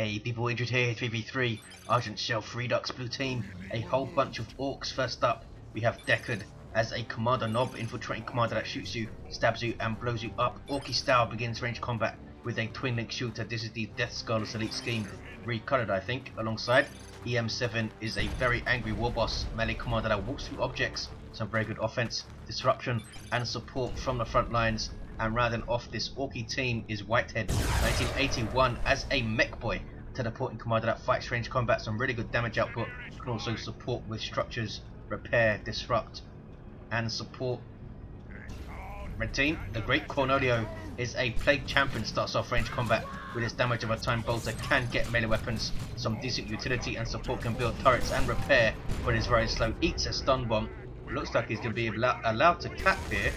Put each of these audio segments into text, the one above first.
Hey people, Injured here, 3v3, Argent Shelf Redux blue team, a whole bunch of orcs. First up, we have Deckard as a Kommando knob, infiltrating commander that shoots you, stabs you and blows you up. Orky style begins range combat with a twin link shooter. This is the Death Skull's elite scheme, recolored I think. Alongside, eM7 is a very angry Warboss melee commander that walks through objects, some very good offense, disruption and support from the front lines. And rounding off this Orky team is whitehead1981 as a Mekboy, teleporting commander that fights range combat, some really good damage output, can also support with structures, repair, disrupt and support. Red team, the great Cornholio is a plague champion, starts off range combat with his damage of a time bolter, can get melee weapons, some decent utility and support, can build turrets and repair but is very slow, eats a stun bomb. Looks like he's going to be allowed to cap here.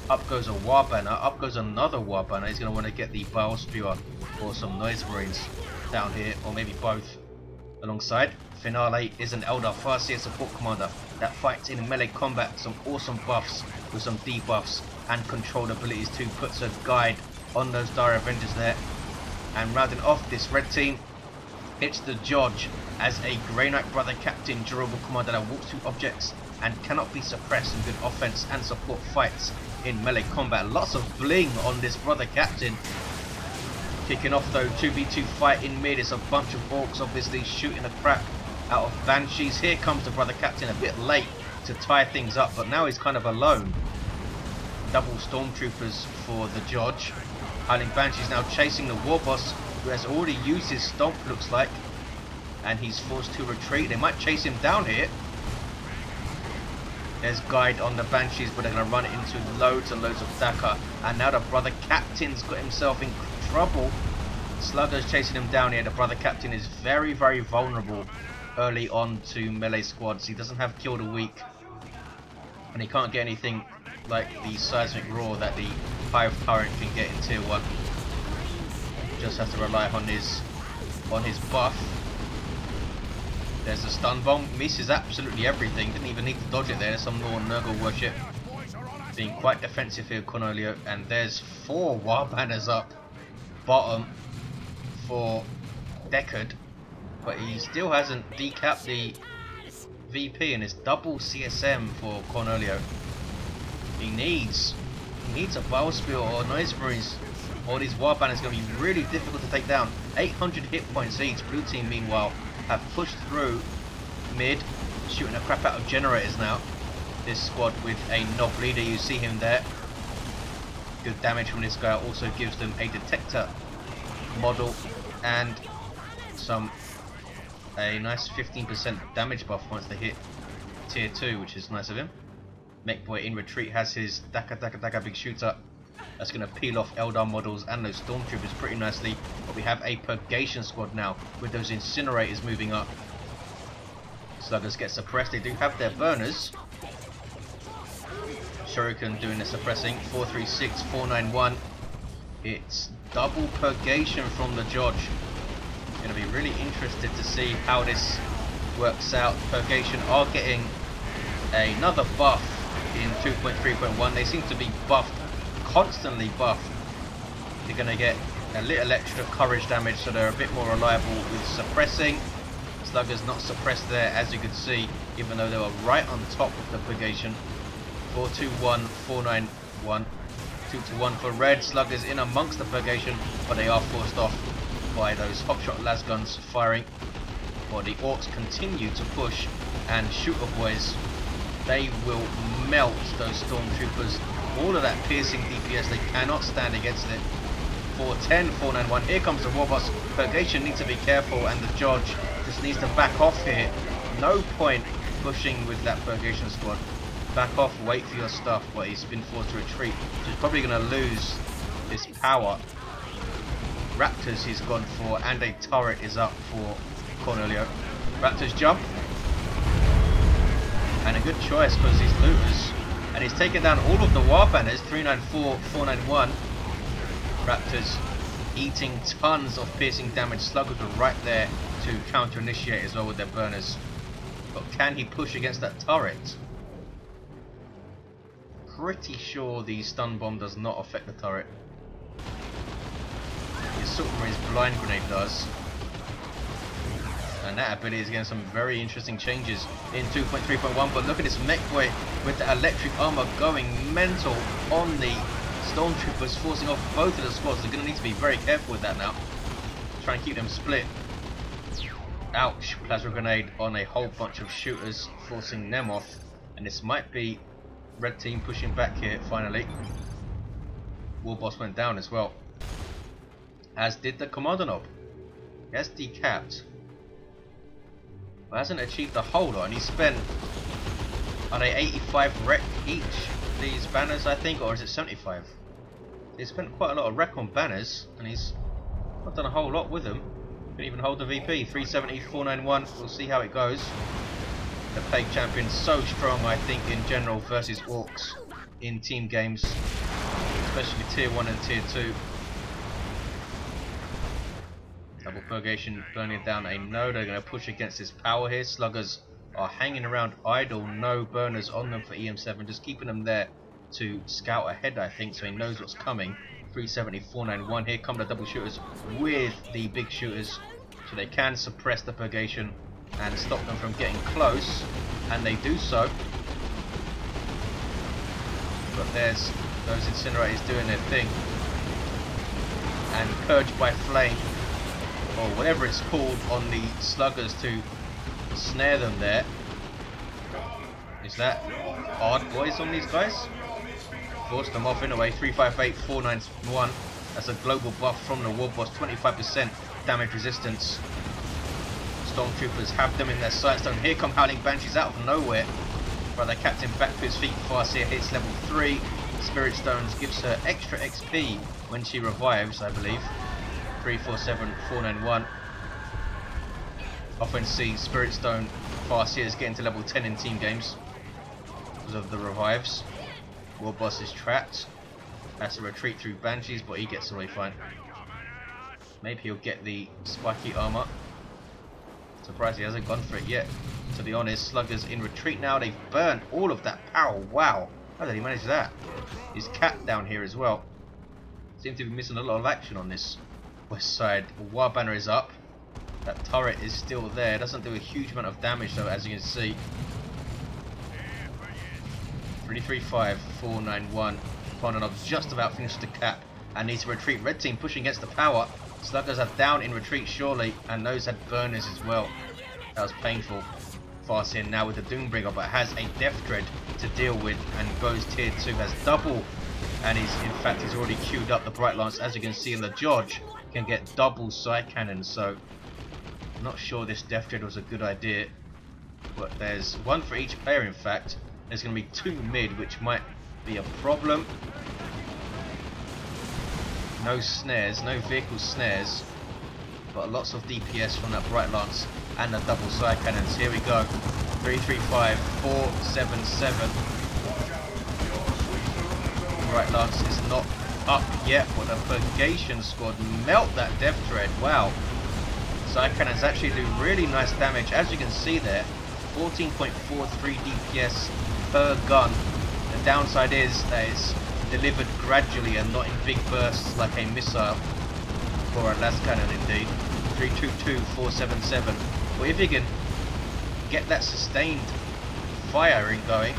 Up goes a war banner, up goes another war banner. He's going to want to get the bile spewer or some noise marines down here, or maybe both. Alongside, Finale is an Eldar Farseer support commander that fights in melee combat, some awesome buffs with some debuffs and control abilities too, puts a guide on those Dire Avengers there. And rounding off this red team, it's the Judge as a Grey Knight Brother Captain durable commander that walks through objects and cannot be suppressed in good offense and support fights in melee combat. Lots of bling on this Brother Captain. Kicking off though, 2v2 fight in mid. It's a bunch of orcs obviously shooting the crap out of banshees. Here comes the Brother Captain a bit late to tie things up, but now he's kind of alone. Double stormtroopers for the Judge. Howling Banshees now chasing the Warboss, who has already used his stomp, looks like, and he's forced to retreat. They might chase him down here. There's guide on the Banshees, but they're going to run into loads and loads of Deckard. And now the Brother Captain's got himself in trouble. Slugger's chasing him down here. The Brother Captain is very, very vulnerable early on to melee squads. He doesn't have Kill the Weak, and he can't get anything like the seismic roar that the Hive turret can get in tier 1. Just has to rely on his buff. There's a stun bomb, misses absolutely everything, didn't even need to dodge it there. There's some more Nurgle worship. Being quite defensive here, Cornholio, and there's 4 war banners up bottom for Deckard, but he still hasn't decapped the VP, and it's double CSM for Cornholio. He needs a bile spear or noise marines, or these war banners are going to be really difficult to take down. 800 hit points each. Blue team meanwhile have pushed through mid, shooting the crap out of generators now. This squad with a knob leader, you see him there. Good damage from this guy, also gives them a detector model and a nice 15% damage buff once they hit tier 2, which is nice of him. Mekboy in retreat has his Daka big shooter. That's going to peel off Eldar models and those stormtroopers pretty nicely. But we have a purgation squad now with those incinerators moving up. Sluggers get suppressed. They do have their burners. Shuriken doing the suppressing. 436, 491. It's double purgation from the Judge. Going to be really interested to see how this works out. Purgation are getting another buff in 2.3.1. They seem to be buffed, constantly buffed. They're going to get a little extra courage damage, so they're a bit more reliable with suppressing. Sluggers not suppressed there, as you can see, even though they were right on top of the purgation. 421, 491, 2-1 for red. Sluggers in amongst the purgation, but they are forced off by those hotshot las guns firing. While the orcs continue to push, and shooter boys, they will melt those stormtroopers. All of that piercing DPS, they cannot stand against it. 410, 491. Here comes the Warboss. Purgation needs to be careful, and the Judge just needs to back off here. No point pushing with that Purgation squad. Back off, wait for your stuff, but he's been forced to retreat. So he's probably going to lose his power. Raptors he's gone for, and a turret is up for Cornholio. Raptors jump. And a good choice because he's looters. And he's taken down all of the war banners, 394, 491. Raptors eating tons of piercing damage. Sluggers are right there to counter initiate as well with their burners. But can he push against that turret? Pretty sure the stun bomb does not affect the turret. His Submarine's blind grenade does. And that ability is getting some very interesting changes in 2.3.1. But look at this Mekboy with the electric armor going mental on the Stormtroopers, forcing off both of the squads. They're going to need to be very careful with that now. Try and keep them split. Ouch, plasma grenade on a whole bunch of shooters, forcing them off. And this might be red team pushing back here finally. Warboss went down as well, as did the Kommando Nob. He has decapped, but hasn't achieved the whole lot, and he spent on a 85 wreck each these banners, I think, or is it 75? He spent quite a lot of wreck on banners, and he's not done a whole lot with them. Can even hold the VP. 370, 491. We'll see how it goes. The Plague Champion's so strong, I think, in general versus Orks in team games, especially tier 1 and tier 2. Double Purgation burning down a node. They're going to push against his power here. Sluggers are hanging around idle, no burners on them for eM7, just keeping them there to scout ahead, I think, so he knows what's coming. 370, 491. Here come the double shooters with the big shooters, so they can suppress the Purgation and stop them from getting close, and they do so. But there's those incinerators doing their thing, and Purge by Flame, or whatever it's called, on the sluggers to snare them there. Is that hard boys on these guys? Forced them off in a way. 358, 491. That's a global buff from the Warboss. 25% damage resistance. Stormtroopers have them in their sights. And here come Howling Banshees out of nowhere. But the captain back to his feet. Farseer hits level 3. Spirit Stones gives her extra XP when she revives, I believe. 347, 491. Often see Spirit Stone Farseers getting to level 10 in team games because of the revives. Warboss is trapped. Has to retreat through Banshees, but he gets away fine. Maybe he'll get the spiky armor. Surprised he hasn't gone for it yet, to be honest. Sluggers in retreat now. They've burned all of that power. Wow. How did he manage that? He's capped down here as well. Seem to be missing a lot of action on this west side. War banner is up. That turret is still there. Doesn't do a huge amount of damage though, as you can see. 335, 491. Kommando just about finished the cap and needs to retreat. Red team pushing against the power. Sluggers are down in retreat surely, and those had burners as well. That was painful. Farseer now with the Doombringer, but has a Death Dread to deal with and goes tier 2, has double, and he's already queued up the Bright Lance, as you can see, in the Judge can get double side cannons, so I'm not sure this Death Dread was a good idea. But there's one for each player, in fact. There's going to be 2 mid, which might be a problem. No snares, no vehicle snares, but lots of DPS from that Bright Lance and the double side cannons. Here we go. 335, 477. Bright Lance is not up yet, but the Purgation squad melt that Death Dread. Wow. Side cannons actually do really nice damage, as you can see there. 14.43 DPS per gun. The downside is that it's delivered gradually and not in big bursts like a missile or a las cannon indeed. 322, 477. Well, if you can get that sustained firing going,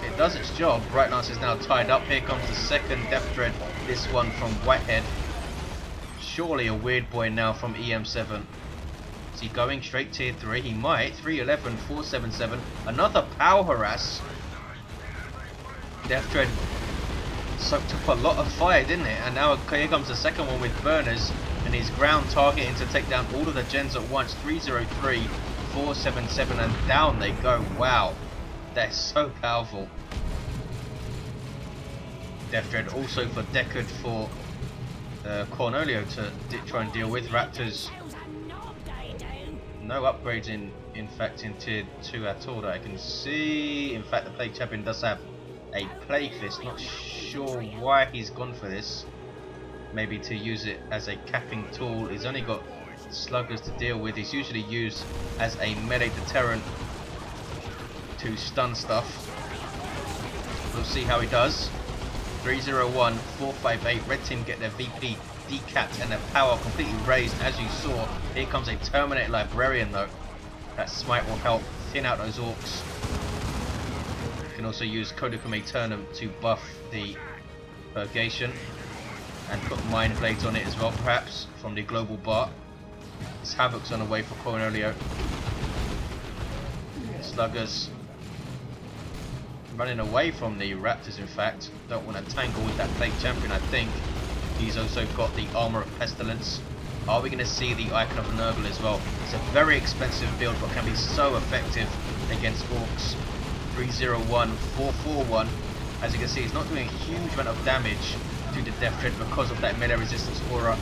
it does its job. Bright Lance is now tied up. Here comes the second Death Dread, this one from Whitehead. Surely a weird boy now from eM7. Is he going straight tier 3? He might. 311, 477. Another power harass. Death Dread soaked up a lot of fire, didn't it? And now here comes the second one with burners, and he's ground targeting to take down all of the gens at once. 303, 477, and down they go. Wow, they're so powerful. Death Dread also for Deckard, for Cornholio to try and deal with. Raptors, no upgrades in fact in tier 2 at all that I can see. In fact, the Plague Champion does have a Plague Fist. Not sure why he's gone for this. Maybe to use it as a capping tool. He's only got sluggers to deal with. He's usually used as a melee deterrent to stun stuff. We'll see how he does. 301, 458. Red team get their VP decapped and their power completely raised. As you saw, here comes a Terminator Librarian though. That smite will help thin out those orcs. You can also use Codicum Aeternum to buff the Purgation and put Mind Blades on it as well, perhaps, from the Global Bar. This Havoc's on the way for Cornholio. Sluggers running away from the Raptors, in fact. Don't want to tangle with that Plague Champion, I think. He's also got the Armour of Pestilence. Are we going to see the Icon of Nurgle as well? It's a very expensive build, but can be so effective against Orcs. 301, 441. As you can see, it's not doing a huge amount of damage to the Death Tread because of that melee resistance aura.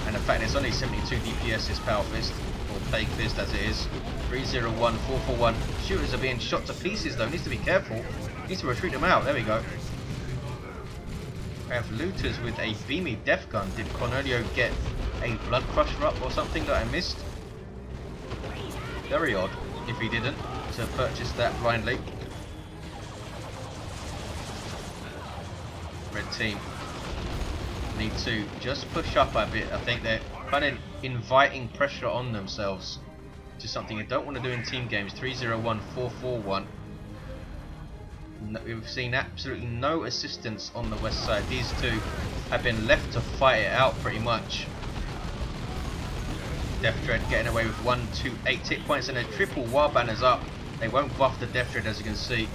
And the fact it's only 72 DPS, this Power Fist, or Plague Fist as it is. 301, 441. Shooters are being shot to pieces though, needs to be careful. Needs to retreat them out, there we go. We have looters with a beamy death gun. Did Cornholio get a blood crusher up or something that I missed? Very odd if he didn't, to purchase that blindly. Red team need to just push up a bit. I think they're kind of inviting pressure on themselves, which is something you don't want to do in team games. 301, 441. No, we've seen absolutely no assistance on the west side. These two have been left to fight it out pretty much. Death Dread getting away with 1, 2, 8 hit points and a triple war banners up. They won't buff the Death Dread, as you can see.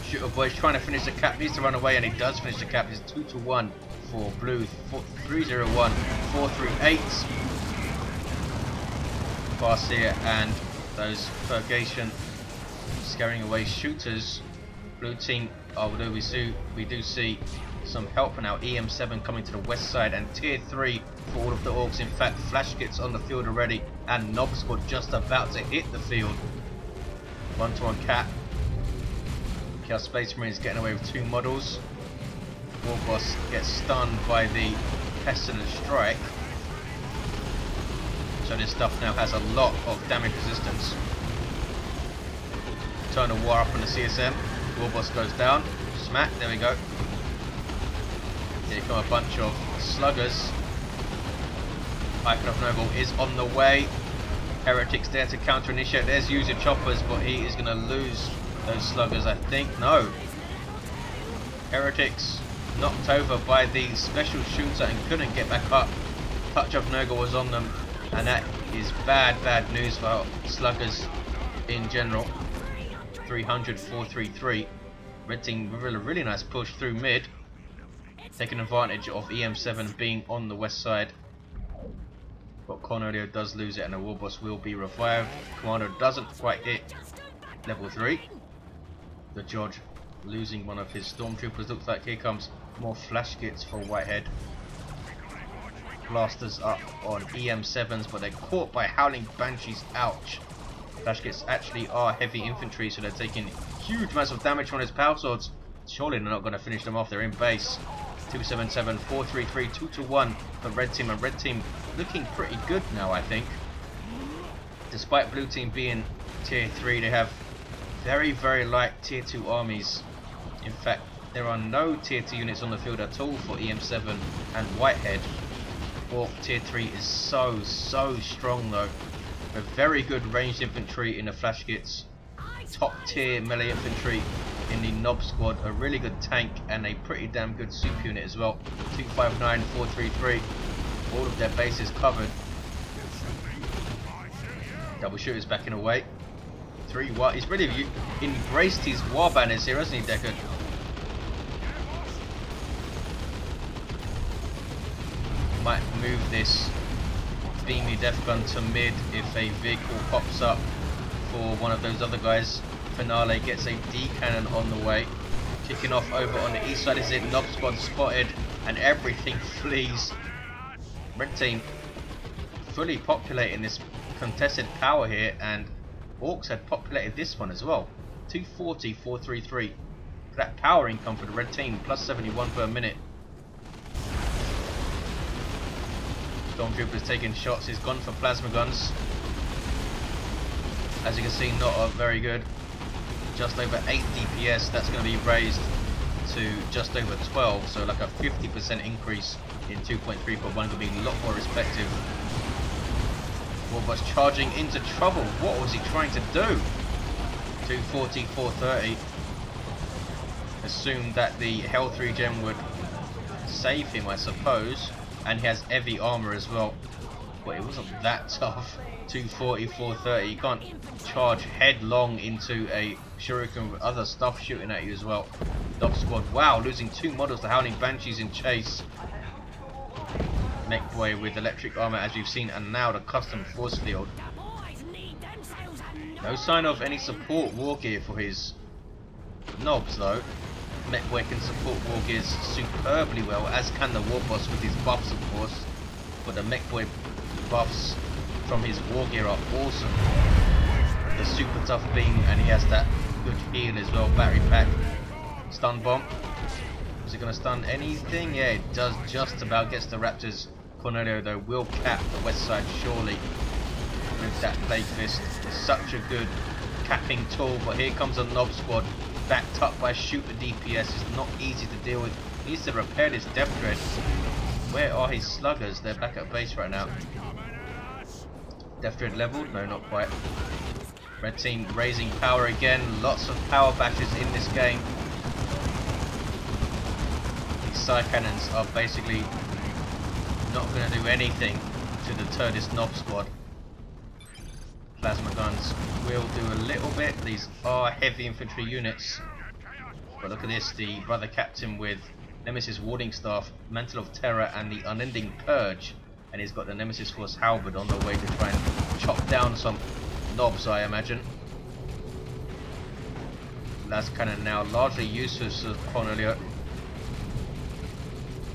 Shooter Boy's trying to finish the cap, needs to run away, and he does finish the cap. It's 2-1 for blue. 301, 438. Farseer and those Purgation scaring away shooters. Blue team, we do see some help now. eM7 coming to the west side, and tier 3 for all of the Orks. In fact, Flash Kits on the field already, and Nob Squad just about to hit the field. 1-to-1 cap. Chaos Space Marines getting away with 2 models. Warboss gets stunned by the Pestilent Strike. So this stuff now has a lot of damage resistance. Turn the war up on the CSM. Warboss goes down. Smack, there we go. Here come a bunch of sluggers. Icon of Noble is on the way. Heretics there to counter initiate. There's user choppers, but he is going to lose those sluggers, I think. No. Heretics knocked over by the special shooter and couldn't get back up. Touch of Nurgle was on them, and that is bad news for sluggers in general. 300, 433. Red team with a really nice push through mid, taking advantage of eM7 being on the west side. But Cornholio does lose it, and the Warboss will be revived. Kommando doesn't quite hit level 3. The Judge losing one of his stormtroopers. Looks like here comes more Flash Kits for Whitehead. Blasters up on eM7s, but they're caught by Howling Banshees. Ouch. Flash Kits actually are heavy infantry, so they're taking huge amounts of damage from his power swords. Surely they're not going to finish them off. They're in base. 277, 433, 2-1 for red team, and red team looking pretty good now, I think. Despite blue team being tier 3, they have very light tier 2 armies. In fact, there are no tier 2 units on the field at all for eM7 and Whitehead. Orc tier 3 is so strong though. A very good ranged infantry in the Flash Kits. Top tier melee infantry in the Nob Squad. A really good tank and a pretty damn good soup unit as well. 259, 433. All of their bases covered. Double shooters backing away. 3-1. He's really embraced his war banners here, hasn't he, Deckard? Might move this beamy death gun to mid if a vehicle pops up for one of those other guys. Finale gets a D cannon on the way. Kicking off over on the east side is it. Nob Squad spotted and everything flees. Red team fully populating this contested power here, and Orks had populated this one as well. 240, 433. That power income for the red team, plus 71 per minute. Stormtroopers taking shots. He's gone for plasma guns. As you can see, not very good. Just over 8 DPS. That's going to be raised to just over 12, so like a 50% increase in 2.3 per 1 could be a lot more respective. Warboss charging into trouble. What was he trying to do? 240, 430. Assumed that the health regen would save him, I suppose, and he has heavy armor as well. But it wasn't that tough. 240, 430. You can't charge headlong into a shuriken with other stuff shooting at you as well. Dog squad, wow, losing 2 models to Howling Banshees in chase. Mekboy with electric armor as you've seen, and now the custom force field. No sign of any support war gear for his knobs though. Mekboy can support war gears superbly well, as can the Warboss with his buffs of course. But the Mekboy buffs from his war gear are awesome. The super tough beam, and he has that good heal as well. Battery pack, stun bomb. Is it going to stun anything? Yeah, it does just about. Gets the Raptors. Cornholio though will cap the west side surely with that Plague Fist. Such a good capping tool, but here comes a Knob squad backed up by shooter DPS. It's not easy to deal with. He needs to repair this Death Dread. Where are his sluggers? They're back at base right now. Death Dread leveled? No, not quite. Red team raising power again. Lots of power bashes in this game. These side cannons are basically not going to do anything to deter this Knob squad. Plasma guns will do a little bit. These are heavy infantry units. But look at this, the brother captain with Nemesis Warding Staff, Mantle of Terror and the Unending Purge. And he's got the Nemesis Force Halberd on the way to try and chop down some knobs, I imagine. Las Cannon now largely useless to Cornholio.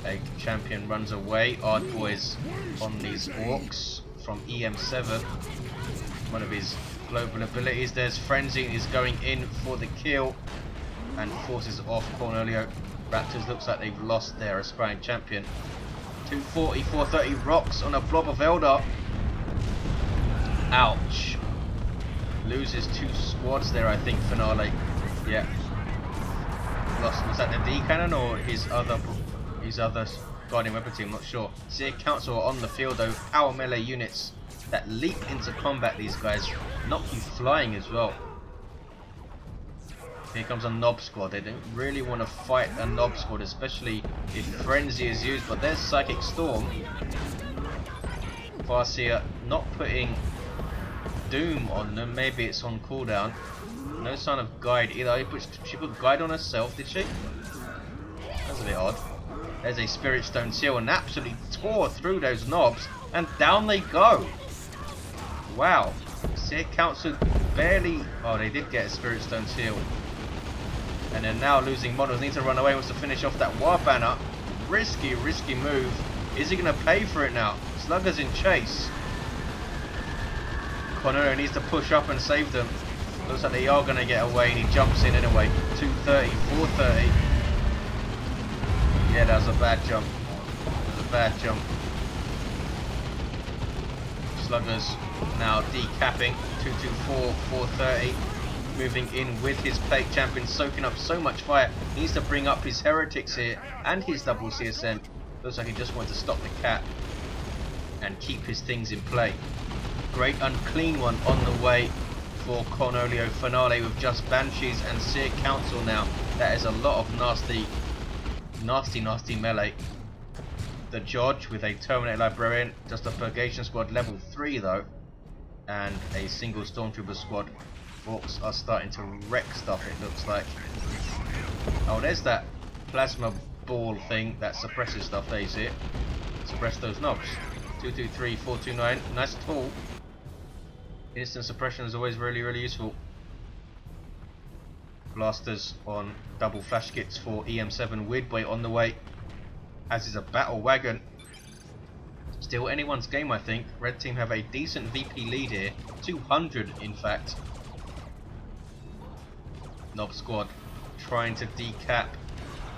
A champion runs away. Ard Boys on these Orks from eM7. One of his global abilities. There's Frenzy is going in for the kill and forces off Cornholio. Raptors looks like they've lost their aspiring champion. 240, 430 rocks on a blob of Eldar. Ouch. Loses 2 squads there, I think. Finale. Yeah. Lost. Was that the D cannon or his other Guardian weapon team? I'm not sure. Seer Council are on the field though. Power melee units that leap into combat. These guys knock you flying as well. Here comes a Knob squad. They don't really want to fight a Knob squad, especially if Frenzy is used, but there's Psychic Storm. Farseer not putting Doom on them. Maybe it's on cooldown. No sign of Guide either. She put Guide on herself, did she? That's a bit odd. There's a Spirit Stone Seal and absolutely tore through those knobs, and down they go. Wow. Seer Council barely... Oh, they did get a Spirit Stone Seal. And they're now losing models. Need to run away. Wants to finish off that War Banner. Risky move. Is he going to pay for it now? Slugger's in chase. Cornholio needs to push up and save them. Looks like they are going to get away, and he jumps in anyway. 230, 430. Yeah, that was a bad jump. That was a bad jump. Sluggers now decapping. 224, 430. Moving in with his Plague Champion, soaking up so much fire. He needs to bring up his Heretics here and his double CSM. Looks like he just wants to stop the cap and keep his things in play. Great Unclean One on the way for Cornholio. Finale with just Banshees and Seer Council now. That is a lot of nasty melee. The Judge with a Terminator Librarian, just a Purgation Squad level 3 though, and a single Stormtrooper squad. Orks are starting to wreck stuff, it looks like. Oh, there's that plasma ball thing that suppresses stuff. There you see it. Suppress those knobs. 223, 429. Nice tool. Instant suppression is always really useful. Blasters on double flash kits for eM7. Weirdboy on the way, as is a battle wagon. Still anyone's game, I think. Red team have a decent VP lead here. 200 in fact. Knob squad trying to decap.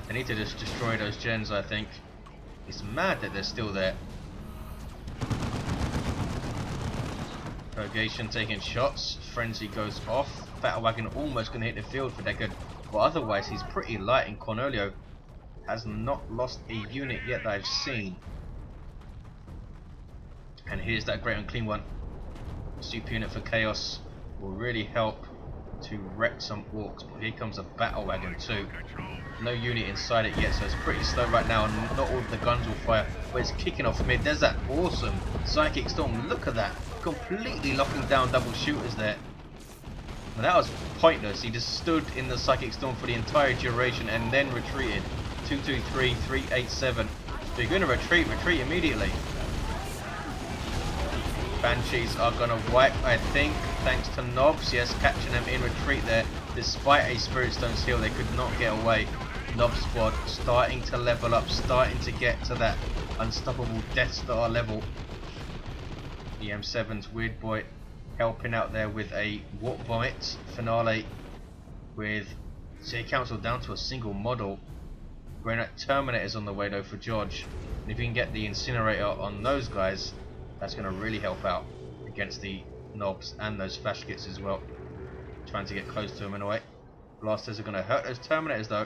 They need to just destroy those gens, I think. It's mad that they're still there. Purgation taking shots. Frenzy goes off. Battle wagon almost going to hit the field for Deckard. But otherwise, he's pretty light, and Cornholio has not lost a unit yet that I've seen. And here's that great unclean one. Super unit for Chaos will really help to wreck some orcs. But here comes a battle wagon too. No unit inside it yet, so it's pretty slow right now, and not all of the guns will fire. But it's kicking off mid. There's that awesome Psychic Storm. Look at that. Completely locking down double shooters there. And that was pointless. He just stood in the Psychic Storm for the entire duration and then retreated. 223, 387. If you're going to retreat, retreat immediately. Banshees are going to wipe, I think, thanks to Knobs. Yes, catching them in retreat there. Despite a Spirit Stone's heal, they could not get away. Knob squad starting to level up, starting to get to that unstoppable Death Star level. eM7's Weird Boy helping out there with a Warp Vomit. Finale with City Council down to a single model. Granite Terminator's on the way though for George. And if you can get the Incinerator on those guys, that's going to really help out against the Knobs and those Flash Kits as well. Trying to get close to him in a way. Blasters are going to hurt those Terminators though.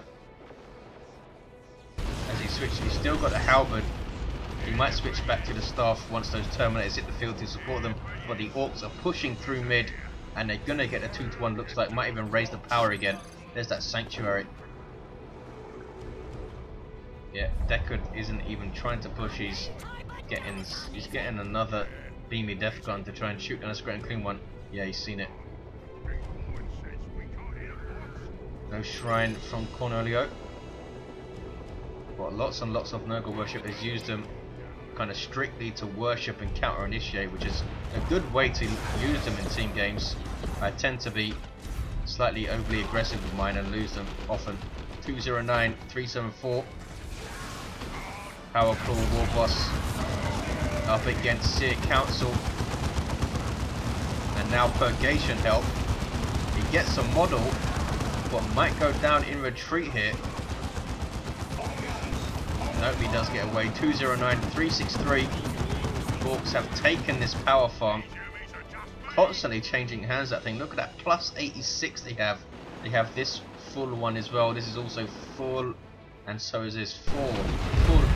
As he switches, he's still got the Halberd. He might switch back to the Staff once those Terminators hit the field to support them. But the Orcs are pushing through mid, and they're going to get a 2-to-1. Looks like might even raise the power again. There's that Sanctuary. Yeah, Deckard isn't even trying to push. He's getting another beamy death gun to try and shoot down a Great Unclean One. Yeah, he's seen it. No shrine from Cornholio. But lots and lots of Nurgle worshippers use them kind of strictly to worship and counter initiate, which is a good way to use them in team games. I tend to be slightly overly aggressive with mine and lose them often. 209, 374. Power Claw Warboss up against Seer Council. And now Purgation help. He gets a model, but might go down in retreat here. Nope, he does get away. 209, 363. Orcs have taken this power farm. Constantly changing hands, that thing. Look at that, plus 86 they have. They have this full one as well. This is also full, and so is this full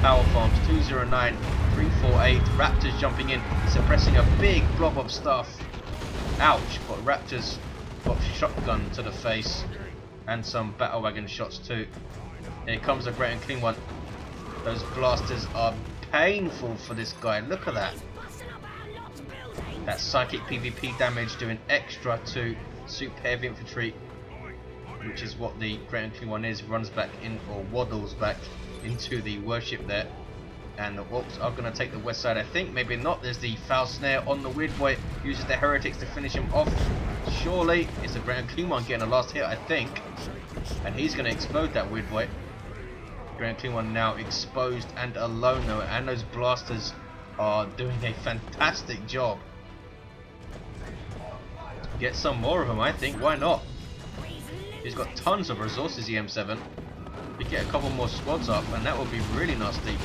power farms. 209, 348. Raptors jumping in, suppressing a big blob of stuff. Ouch, but Raptors got shotgun to the face, and some battle wagon shots too. Here comes a Great Unclean One. Those blasters are painful for this guy. Look at that. That psychic PvP damage doing extra to super heavy infantry, which is what the Great Unclean One is. Runs back in, or waddles back into the worship there. And the Orcs are going to take the west side, I think. Maybe not. There's the Foul Snare on the Weird Boy. Uses the Heretics to finish him off. Surely it's the Great Unclean One getting a last hit, I think. And he's going to explode that Weird Boy. Great Unclean One now exposed and alone though, and those blasters are doing a fantastic job. Get some more of them, I think. Why not? He's got tons of resources, eM7. We get a couple more squads up, and that would be really nasty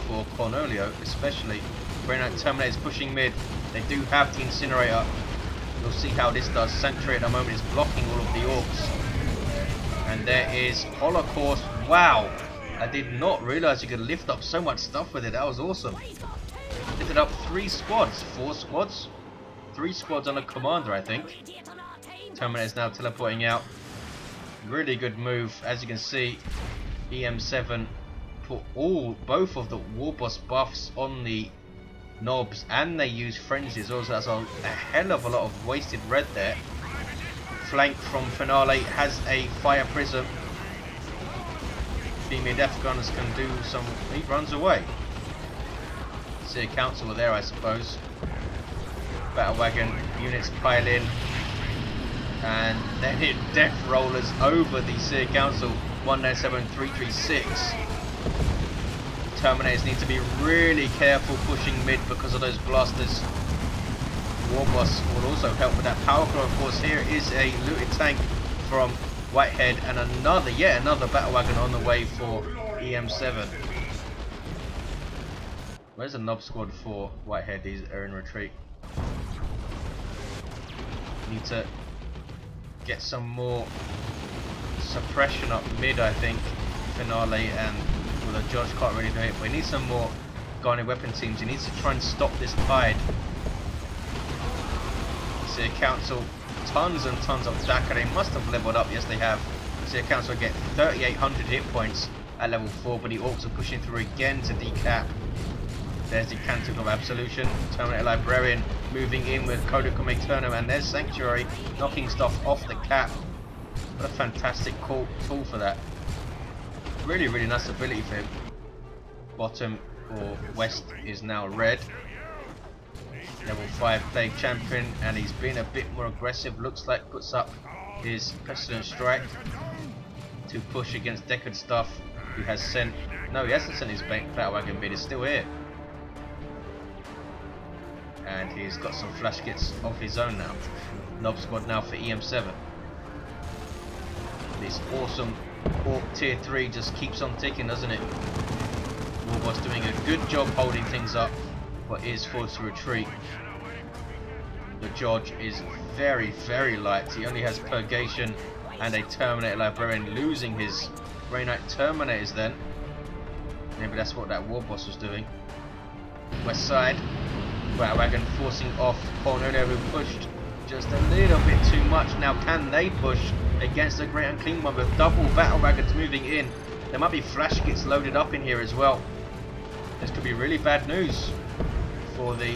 for Cornholio, especially. Great Terminator's pushing mid. They do have the Incinerator. You'll see how this does. Sanctuary at the moment is blocking all of the Orcs. And there is Holocaust. Wow! I did not realize you could lift up so much stuff with it. That was awesome. Lifted up 3 squads, 4 squads, 3 squads on a commander, I think. Terminator is now teleporting out. Really good move. As you can see, eM7 put both of the Warboss buffs on the Knobs, and they use frenzies. Also, that's a hell of a lot of wasted red there. Flank from Finale has a fire prism. Beamy Death Gunners can do some. He runs away. Seer Council are there, I suppose. Battle Wagon units pile in, and then hit Death Rollers over the Seer Council. 197, 336. Terminators need to be really careful pushing mid because of those blasters. Warboss will also help with that power claw. Of course, here is a looted tank from Whitehead, and yet another battle wagon on the way for eM7. Where's the Knob squad for Whitehead? These are in retreat. Need to get some more suppression up mid, I think. Finale and well, the Judge can't really do it, but he needs some more guarded weapon teams. He needs to try and stop this tide. See, Council, tons and tons of Deckard. They must have leveled up. Yes, they have. See, Council get 3,800 hit points at level 4, but the Orks are pushing through again to decap. There's the Cantic of Absolution. Terminator Librarian moving in with Kodakome Turner, and there's Sanctuary knocking stuff off the cap. What a fantastic tool for that. Really, really nice ability for him. Bottom or west is now red. Level 5 Plague Champion, and he's been a bit more aggressive. Looks like puts up his Pestilent Strike to push against Deckard stuff. He has sent, no, he hasn't sent his Battle Wagon bid, it's still here. And he's got some flash kits of his own now. Nob squad now for eM7. This awesome Ork tier 3 just keeps on ticking, doesn't it? Warboss doing a good job holding things up, but is forced to retreat. The Judge is very, very light. He only has Purgation and a Terminator Librarian, losing his Grey Knight Terminators then. Maybe that's what that Warboss was doing. West side. Battle Wagon forcing off Cornholio, who pushed just a little bit too much. Now can they push against the Great Unclean One with double Battle Wagons moving in? There might be flash kits loaded up in here as well. This could be really bad news for the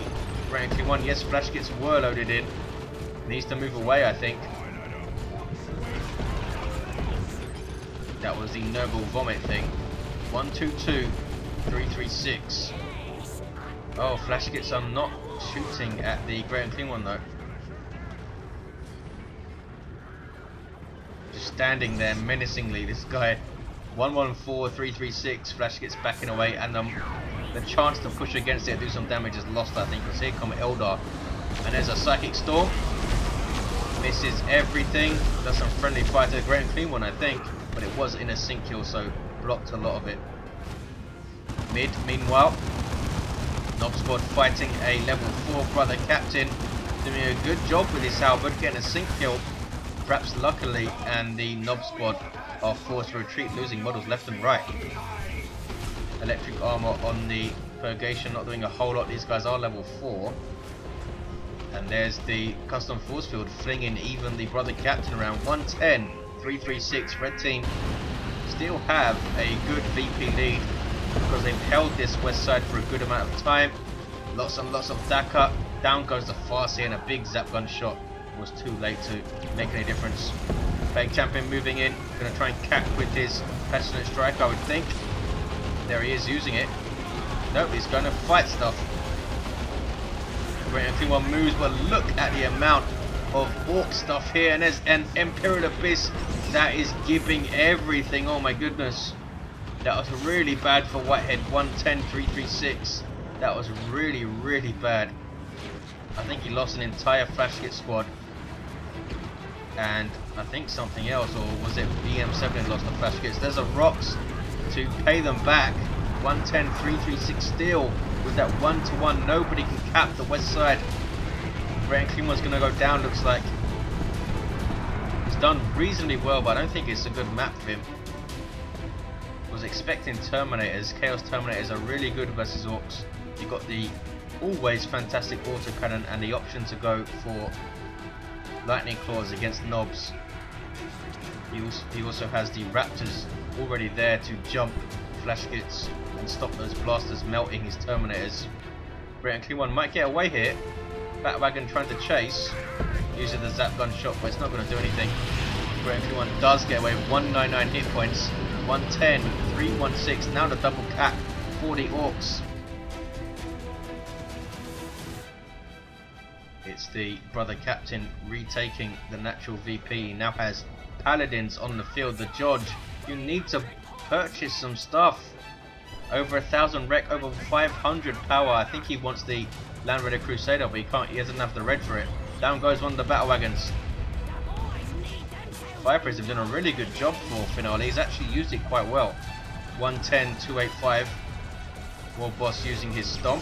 Great Unclean One. Yes, flash kits were loaded in. Needs to move away, I think. That was the Noble Vomit thing. 122 336. Oh, flash kits are not shooting at the Great Unclean One though. Just standing there menacingly, this guy. 114 336, flash kits backing away, and the chance to push against it and do some damage is lost, I think, because here come Eldar. And there's a Psychic Storm. Misses everything. Does some friendly fire to the Great Unclean One, I think. But it was in a sync kill, so blocked a lot of it. Mid, meanwhile, Nob squad fighting a level 4 Brother Captain, doing a good job with his halberd, getting a sync kill, perhaps luckily, and the Nob squad are forced to retreat, losing models left and right. Electric armor on the Purgation, not doing a whole lot. These guys are level 4. And there's the custom force field flinging even the Brother Captain around. 110 336. Red team still have a good VP lead because they've held this west side for a good amount of time. Lots and lots of Deckard. Down goes the Farseer, and a big zap gun shot was too late to make any difference. Plague Champion moving in, going to try and cap with his Pestilent Strike, I would think. There he is using it. Nope, he's going to fight stuff. Great Unclean One moves, but look at the amount of Ork stuff here, and there's an Imperial Abyss that is giving everything. Oh my goodness. That was really bad for Whitehead. 110 336. That was really, really bad. I think he lost an entire flash kit squad. And I think something else, or was it eM7 that lost the flash kits? There's a Rocks to pay them back. 110 336 still with that 1-to-1. Nobody can cap the west side. Great Unclean One's going to go down, looks like. It's done reasonably well, but I don't think it's a good map for him. Was expecting Terminators. Chaos Terminators are really good versus Orks. You've got the always fantastic autocannon and the option to go for Lightning Claws against Nobs. He also has the Raptors already there to jump flash kits and stop those blasters melting his Terminators. Great Unclean One might get away here. Battle Wagon trying to chase, using the zap gun shot, but it's not going to do anything. Great Unclean One does get away with 199 hit points. 110 316. Now the double cap for the Orks. It's the Brother Captain retaking the natural VP. He now has Paladins on the field. The Judge, you need to purchase some stuff. Over 1,000 rec, over 500 power. I think he wants the Land Raider Crusader, but he can't. He doesn't have the red for it. Down goes one of the battle wagons. Vipers have done a really good job for Finale. He's actually used it quite well. 110 285. Warboss using his stomp.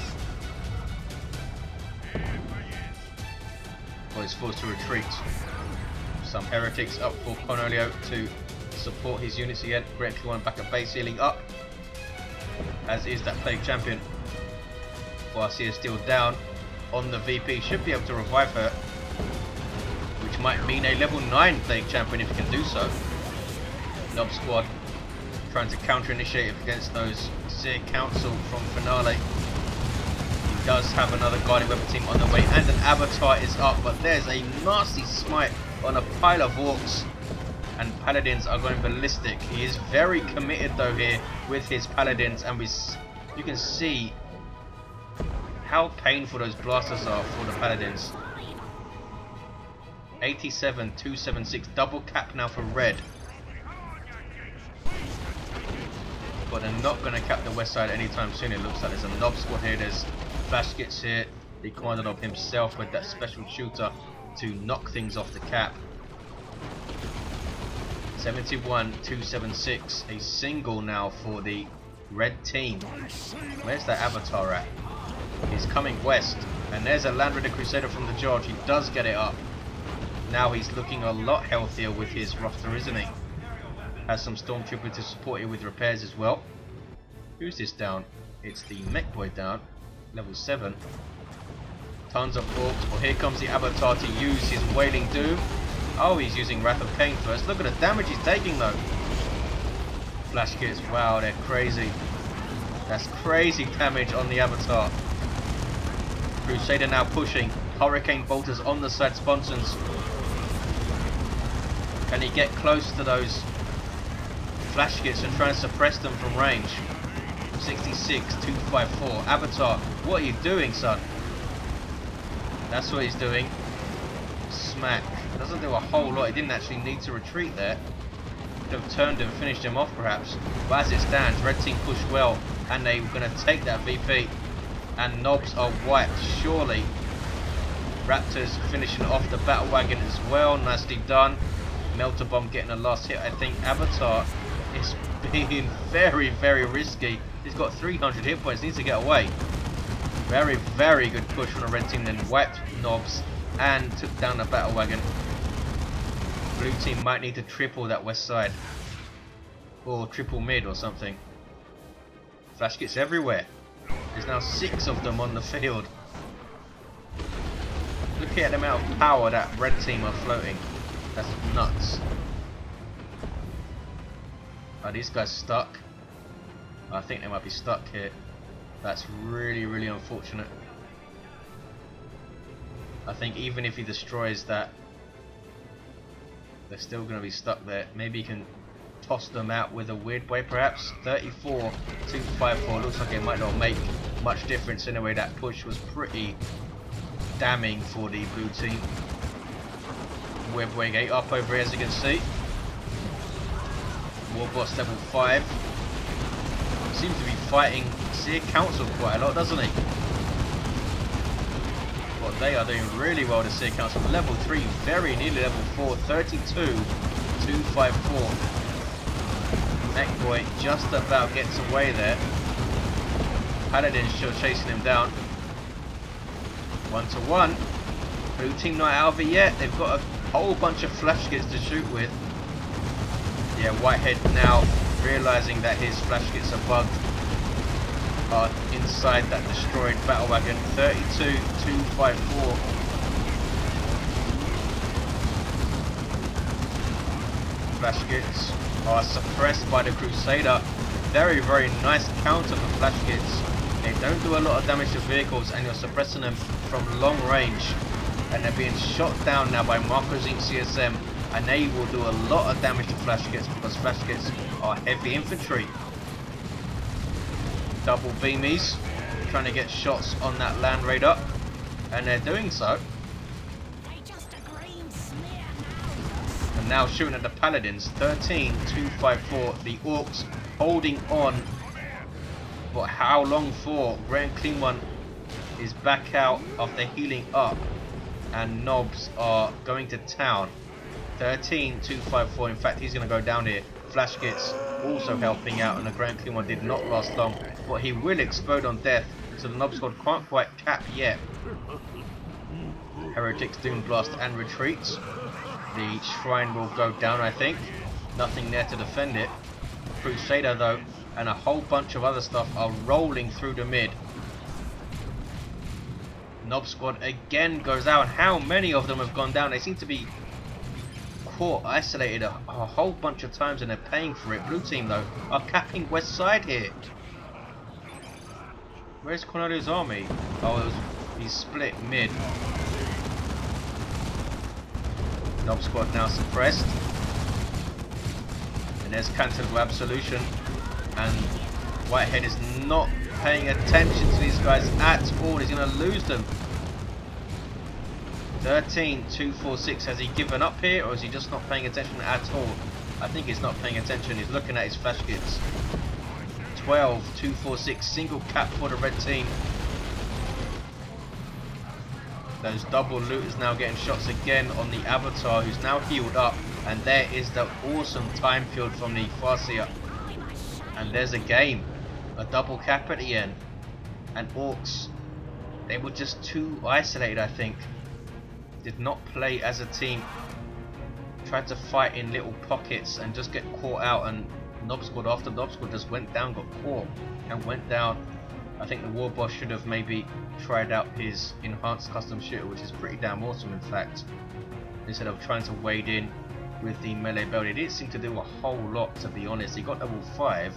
Well, he's forced to retreat. Some heretics up for Cornholio to support his units again. Great Clean One back at base, healing up. As is that Plague Champion. Farseer still down on the VP. Should be able to revive her. Which might mean a level 9 Plague Champion if he can do so. Nob Squad trying to counter-initiate against those Seer Council from Finale. He does have another Guardian Weapon team on the way, and an Avatar is up, but there's a nasty smite on a pile of Orks, and Paladins are going ballistic. He is very committed though here with his Paladins, and you can see how painful those blasters are for the Paladins. 87, 276, double cap now for red. But they're not going to cap the west side anytime soon. It looks like there's a Nob Squad here, there's Flash Gets here, the Kommando Nob himself with that special shooter to knock things off the cap. 71, 276, a single now for the red team. Where's that Avatar at? He's coming west, and there's a Land Raider Crusader from the George. He does get it up. Now he's looking a lot healthier with his roster, isn't he? Has some Stormtrooper to support you with repairs as well. Who's this down? It's the Mekboy down, level 7. Tons of Orks. Well, here comes the Avatar to use his Wailing Doom. Oh, he's using Wrath of Cain first. Look at the damage he's taking though. Flash kits, wow, they're crazy. That's crazy damage on the Avatar. Crusader now pushing. Hurricane Bolters on the side sponsons. Can he get close to those Flash kits and try and suppress them from range? 66, 254. Avatar, what are you doing, son? That's what he's doing. Smack. Doesn't do a whole lot. He didn't actually need to retreat there. Could have turned and finished him off perhaps. But as it stands, red team pushed well, and they're going to take that VP. And Nobs are wiped, surely. Raptors finishing off the battle wagon as well. Nicely done. Melter Bomb getting a last hit. I think Avatar is being very, very risky. He's got 300 hit points. Needs to get away. Very, very good push from the red team. Then wiped Nobs and took down the battle wagon. Blue team might need to triple that west side. Or triple mid or something. Flash kits everywhere. There's now 6 of them on the field. Look at the amount of power that red team are floating. That's nuts. Are these guys stuck? I think they might be stuck here. That's really, really unfortunate. I think even if he destroys that, they're still going to be stuck there. Maybe he can toss them out with a weird way perhaps. 34, 254. Looks like it might not make much difference anyway. That push was pretty damning for the blue team. Webway 8 up over here as you can see. Warboss level 5. Seems to be fighting Seer Council quite a lot, doesn't he? Well, they are doing really well, the Seer Council. Level 3, very nearly level 4. 32, 254. Mekboy just about gets away there. Paladin's still chasing him down. 1-to-1. Blue team not out of it yet. They've got a whole bunch of flash kits to shoot with. Yeah, Whitehead now realizing that his flash kits are bugged. Are inside that destroyed battle wagon. 32, 254. Flash kits are suppressed by the Crusader. Very, very nice counter for flash kits. They don't do a lot of damage to vehicles, and you're suppressing them from long range. And they're being shot down now by Marcosine CSM, and they will do a lot of damage to flash kits because flash kits are heavy infantry. Double beamies trying to get shots on that Land Raider, and they're doing so. And now shooting at the Paladins. 13, 254. The Orks holding on, but how long for? Grand Clean One is back out after healing up, and Nobs are going to town. 13, 254. In fact, he's going to go down here. Flash kits also helping out, and the Grand Clean One did not last long, but he will explode on death, so the Nob Squad can't quite cap yet. Heretics Doom Blast and retreats. The shrine will go down, I think. Nothing there to defend it. Crusader though, and a whole bunch of other stuff are rolling through the mid. Nob squad again goes out. How many of them have gone down? They seem to be caught, isolated a whole bunch of times, and they're paying for it. Blue team though are capping west side here. Where's Cornholio's army? Oh, he's split mid. Nob squad now suppressed. And there's Cancelable Absolution. And Whitehead is not paying attention to these guys at all. He's going to lose them. 13-246. Has he given up here, or is he just not paying attention at all? I think he's not paying attention. He's looking at his flash kits. 12-246. Single cap for the red team. Those double looters now getting shots again on the Avatar, who's now healed up. And there is the awesome time field from the Farseer. And there's a game. A double cap at the end. And Orks, they were just too isolated, I think. Did not play as a team. Tried to fight in little pockets and just get caught out. And Nob squad after Nob squad just went down, got caught and went down. I think the Warboss should have maybe tried out his enhanced custom shooter, which is pretty damn awesome in fact. Instead of trying to wade in with the melee build. It didn't seem to do a whole lot, to be honest. He got level 5,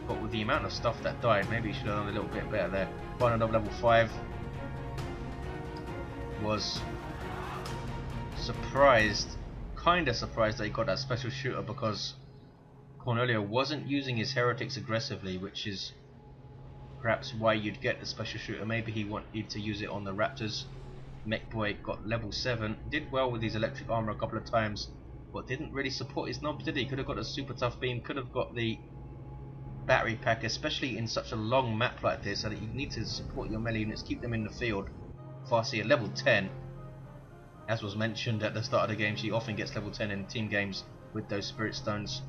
but with the amount of stuff that died, maybe he should have done a little bit better there. Final level 5. Was surprised, kinda surprised that he got that special shooter, because Cornholio wasn't using his heretics aggressively, which is perhaps why you'd get the special shooter. Maybe he wanted to use it on the Raptors. Mekboy got level 7, did well with his electric armor a couple of times, but didn't really support his knobs, did he? Could have got a super tough beam, could have got the battery pack, especially in such a long map like this, so that you need to support your melee units, keep them in the field. Farseer level 10, as was mentioned at the start of the game, she often gets level 10 in team games with those spirit stones.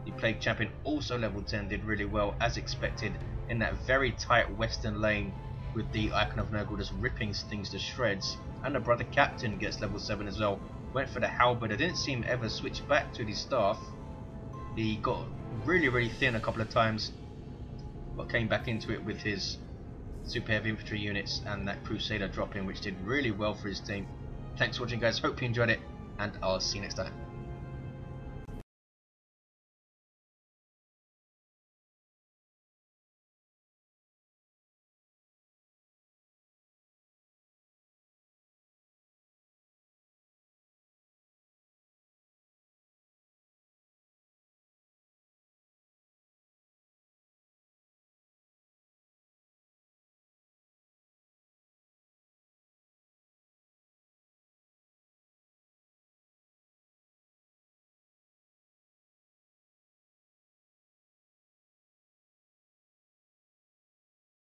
The Plague Champion also level 10, did really well as expected in that very tight western lane with the Icon of Nurgle just ripping things to shreds. And the Brother Captain gets level 7 as well. Went for the halberd. I didn't see him ever switch back to the staff. He got really thin a couple of times, but came back into it with his super heavy infantry units and that Crusader drop in, which did really well for his team. Thanks for watching guys, hope you enjoyed it, and I'll see you next time.